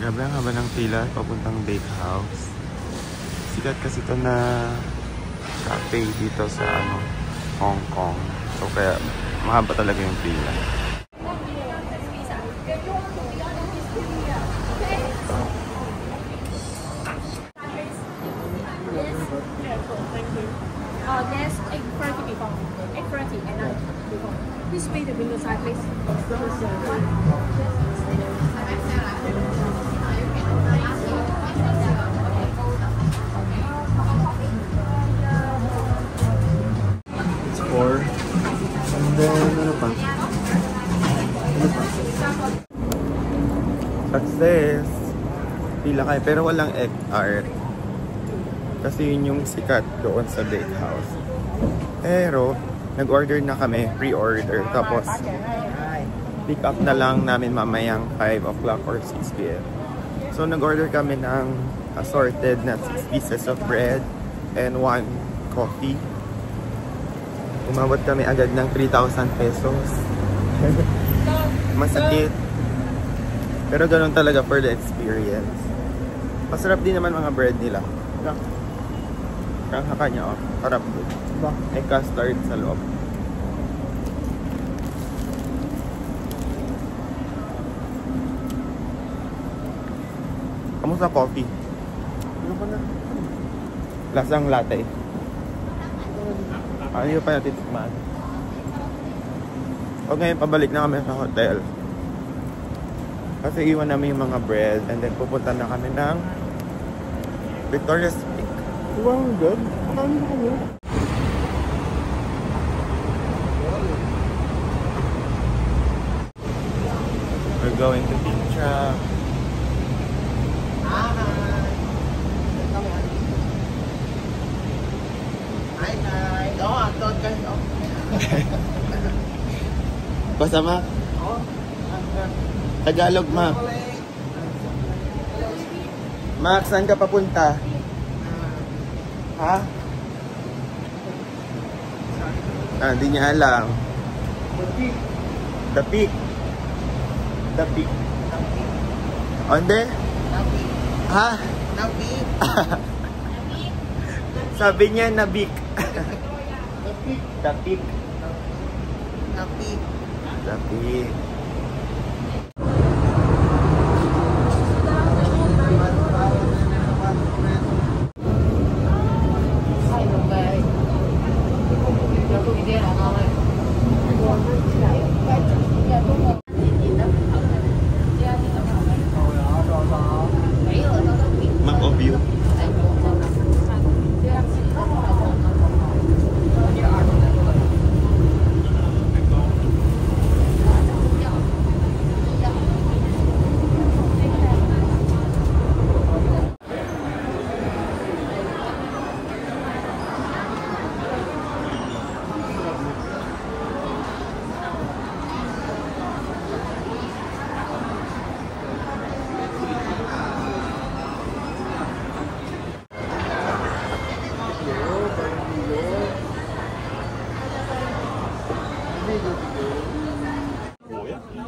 Grabe ang haba ng pila papuntang Bakehouse. Sikat kasi ito na cafe dito sa Hong Kong. So kaya mahaba talaga yung pila. There's egg fry before. Egg fry and then before. Please pay the window side, please. It's 4. And then, ano pa? Success! Pila kayo, pero walang egg art. Kasi yun yung sikat doon sa Bakehouse. Pero, nag-order na kami, pre-order. Tapos, pick up na lang namin mamayang 5 o'clock or 6 p.m. So, nag-order kami ng assorted na 6 pieces of bread and 1 coffee. Umabot kami agad ng 3,000 pesos. Masakit. Pero ganun talaga for the experience. Masarap din naman mga bread nila. Ang haka niya, harap doon. May custard sa loob. Kamusta coffee? Ano ka na? Lasang latte. Ano pa natin tikman? O ngayon, pabalik na kami sa hotel. Kasi iwan namin yung mga bread and then pupunta na kami ng Victoria's Peak. Wow, good. Paano ba kami? We're going to Pincha. Basta ma? Tagalog ma. Max, saan ka papunta? Ha? Hindi niya alam. The Peak. The Peak. Onde? Ha? Sabi niya Nabik. The Peak. The Peak. The Peak. View.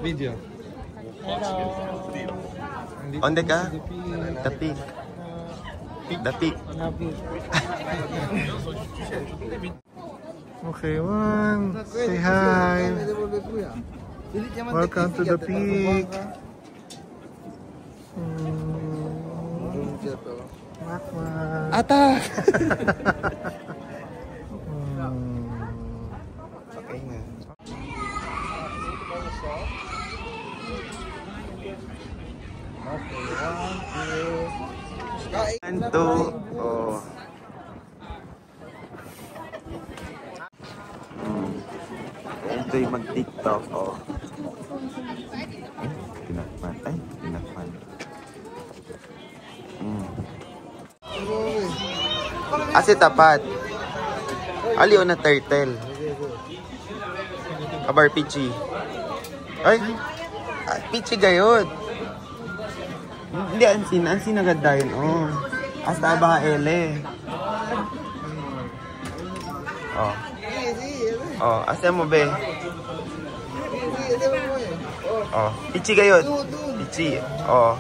Video. Onde ka? The Peak. The Peak. Okay, one. Say hi. Welcome to the Peak. Atak! Okay na. And two. Oh. Ito yung mag-TikTok. Oh. Tinakpan. Ay, tinakpan. Asi tapat. Aliw na turtle. Kabar pichi. Ay, pichi gayod. Hindi, ansin agad dahil. Oh. Hasta baka ele. Oh. Oh, asa mo be? Oh, pichi gayod. Pichi. Oh.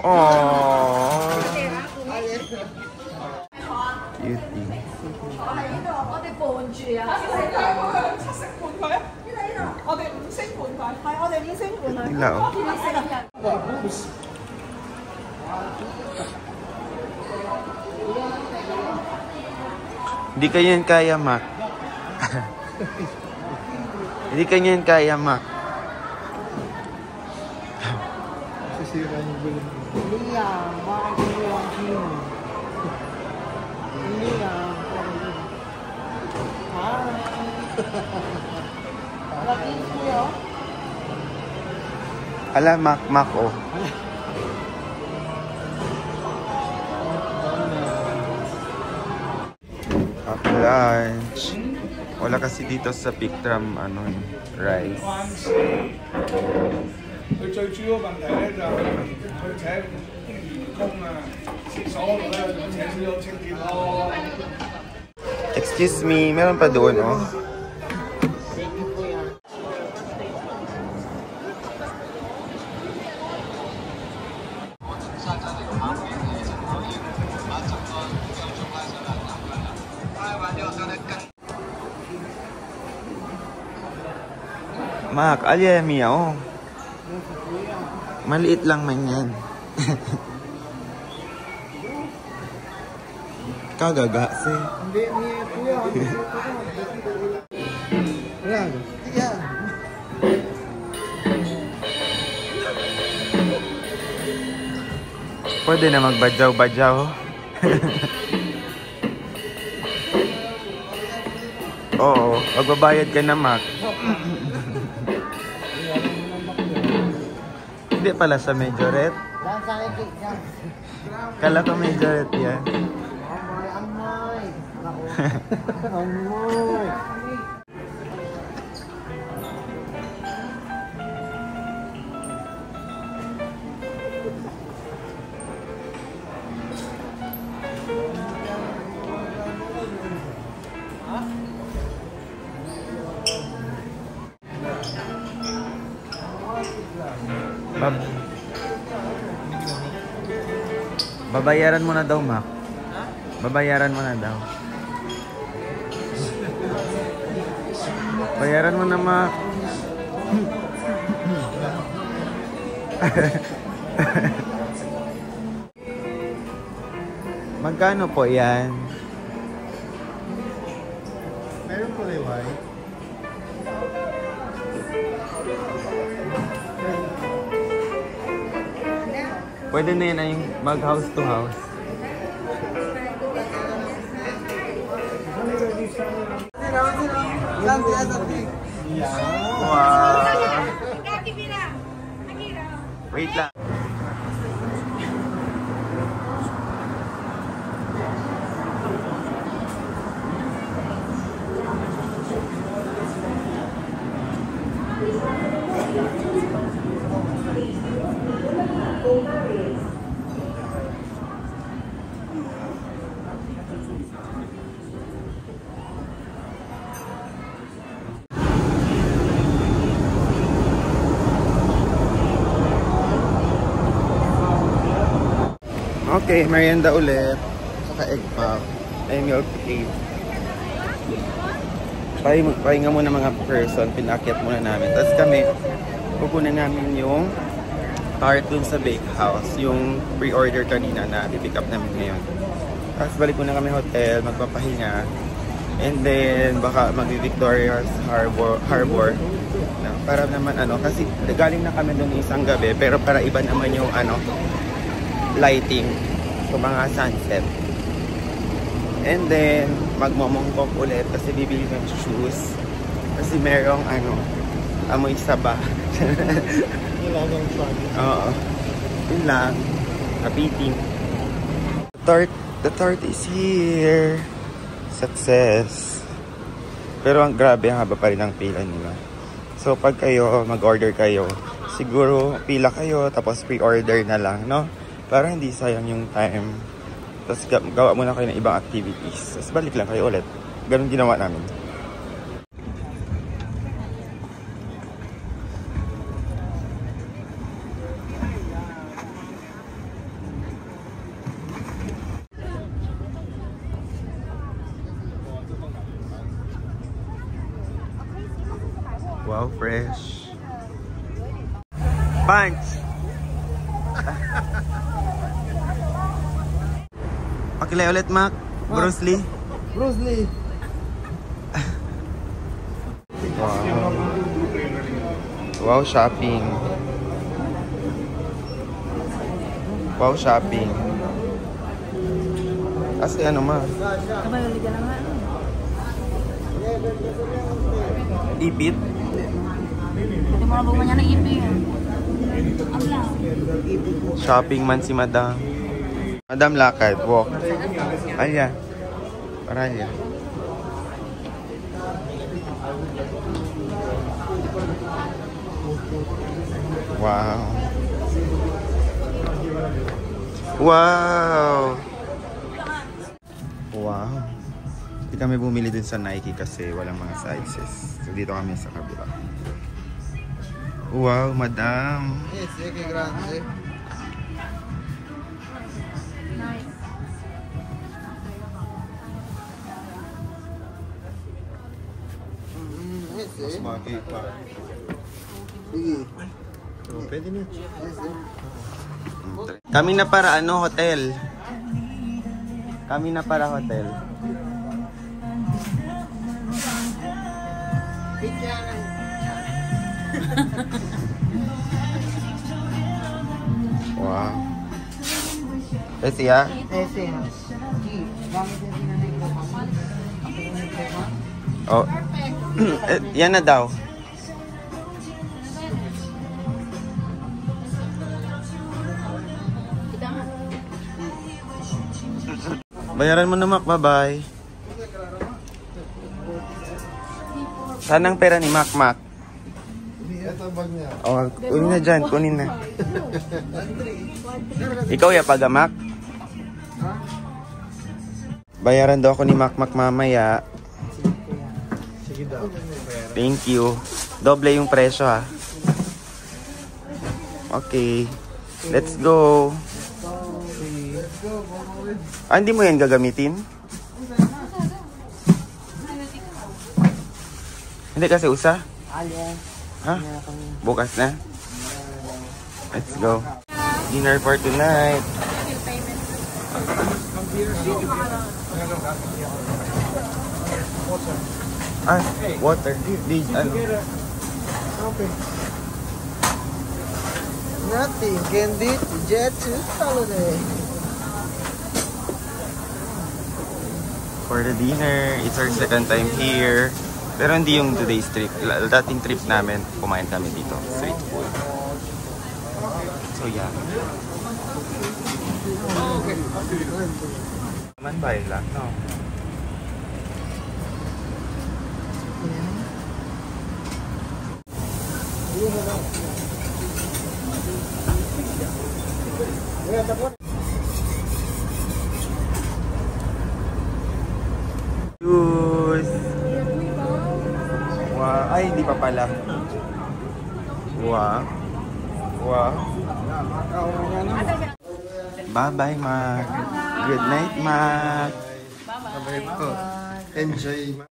Aww. Beauty. 我哋伴住啊！七成半佢，我哋五星半佢，係我哋五星半佢。Ilaw. Hindi kayo yan kaya, Mac. Hindi kayo yan kaya, Mac. Sisira yung bulong. Hindi yan. Bakit hindi lang sino? Hindi yan. Lagi siya. Ala, Mac, oh. Up lunch. Wala kasi dito sa Pictram, rice. 佢最主要問題咧就係佢請工啊，廁所嗰度咧就請少少清潔咯。Excuse me, meron pa doon, oh. Mac, alya miya, oh. Maliit lang man yan. Kagagasi. Hindi, niya kuya. Ayan. Ayan. Pwede na magbadyaw-badyaw. Oo, magbabayad ka na, Mac. Hindi pala sa majorette. Yan sa akin. Yan. Kala ko majorette yan. Amoy. Amoy. Babayaran mo na daw, Mac. Babayaran mo na daw. Bayaran mo na, Mac. Magkano po yan? Meron po liway. Pwede na yun yung mag-house to house. Wow! Wait lang. Okay, merienda ulit. Saka egg pop. Ay, milk tea. Pahinga muna mga person. Pinakyat muna namin. Tapos kami, kukunin namin yung tart dun sa bake house. Yung pre-order kanina na pipick up namin ngayon. Tapos balik muna kami hotel, magpapahinga. And then, baka mag-Victoria's Harbor. Para naman kasi galing na kami dun isang gabi. Pero para iba naman yung lighting sa mga sunset. And then magmomongkok ulit kasi bibili ng shoes kasi merong amoy saba. Nilagang sabi. Oo, yun lang. Kapiting. The tart is here. Success. Pero ang grabe, ang haba pa rin ang pila nila. So pag kayo mag-order kayo, siguro pila kayo tapos pre-order na lang, no? Para hindi sayang yung time. Tapos gawa muna kayo ng ibang activities. Tapos balik lang kayo ulit. Ganun ginawa namin. Wow, fresh. Punch! Pakilay ulit, Mac. Bruce Lee. Bruce Lee. Wow. Wow, shopping. Wow, shopping. Kasi ano, Ma? Kabay, ulit ka lang nga. Ipit? Hindi mo nabungan niya ng ipi. Shopping man si Madam. Madam, lakad. Walk. Alya. Para Alya. Wow. Wow. Wow. Hindi kami bumili dun sa Nike kasi walang mga sizes. So dito kami sa kabila. Wow, Madam. Yes, que grande. Nice. Esse. Magi pa. Sige. So, pwede na. Esse. Kami na para ano, hotel. Kami na para hotel. Wow. Ese ya? Esse. Gamit yung sinanay ko. Oh. Yan na daw. Bayaran mo na, Mac. Bye-bye. Saan ang pera ni Mac, Mac? Ito bag niya. Oh, kunin na dyan. Kunin na. Ikaw ya pagamak? Bayaran daw ako ni Mac Mac mamaya. Sige daw. Thank you. Doble yung presyo, ha. Okay. Let's go. Ah, hindi mo yan gagamitin? Hindi kasi usa. Alya. Ha? Bukas na? Let's go. Dinner for tonight. Ah, water. Ano? Nothing can beat Jet to holiday. For the dinner, it's our second time here. Pero hindi yung today's trip. Dating trip namin, kumain kami dito. Street food. So yeah. Man ba lang, no? Juice! Wow! Ay, hindi pa pala. Wow! Wow! Bye-bye, Mac! Good night, Mac! Bye-bye. Enjoy.